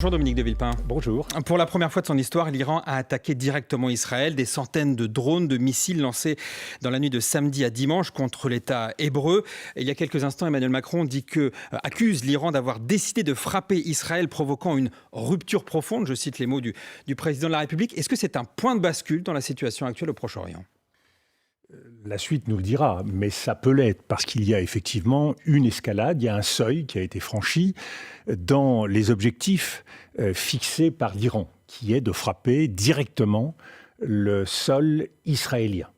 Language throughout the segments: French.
Bonjour Dominique de Villepin. Bonjour. Pour la première fois de son histoire, l'Iran a attaqué directement Israël. Des centaines de drones, de missiles lancés dans la nuit de samedi à dimanche contre l'État hébreu. Il y a quelques instants, Emmanuel Macron accuse l'Iran d'avoir décidé de frapper Israël, provoquant une rupture profonde. Je cite les mots du président de la République. Est-ce que c'est un point de bascule dans la situation actuelle au Proche-Orient ? La suite nous le dira, mais ça peut l'être parce qu'il y a effectivement une escalade, il y a un seuil qui a été franchi dans les objectifs fixés par l'Iran, qui est de frapper directement le sol israélien.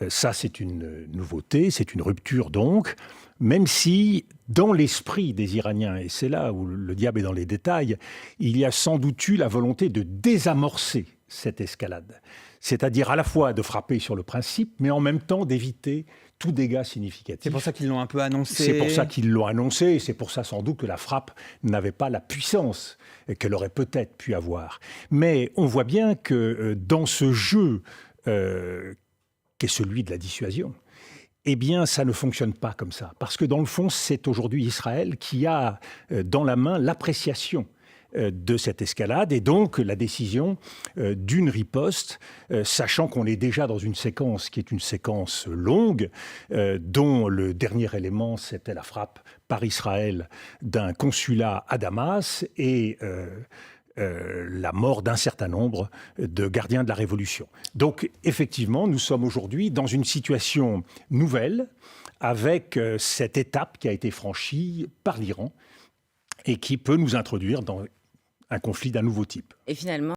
Ça, c'est une nouveauté, c'est une rupture donc, même si dans l'esprit des Iraniens, et c'est là où le diable est dans les détails, il y a sans doute eu la volonté de désamorcer cette escalade. C'est-à-dire à la fois de frapper sur le principe, mais en même temps d'éviter tout dégât significatif. C'est pour ça qu'ils l'ont un peu annoncé. C'est pour ça qu'ils l'ont annoncé, et c'est pour ça sans doute que la frappe n'avait pas la puissance qu'elle aurait peut-être pu avoir. Mais on voit bien que dans ce jeu qu'est celui de la dissuasion, eh bien, ça ne fonctionne pas comme ça. Parce que dans le fond, c'est aujourd'hui Israël qui a dans la main l'appréciation de cette escalade et donc la décision d'une riposte, sachant qu'on est déjà dans une séquence qui est une séquence longue, dont le dernier élément, c'était la frappe par Israël d'un consulat à Damas et la mort d'un certain nombre de gardiens de la Révolution. Donc, effectivement, nous sommes aujourd'hui dans une situation nouvelle avec cette étape qui a été franchie par l'Iran et qui peut nous introduire dans un conflit d'un nouveau type. Et finalement,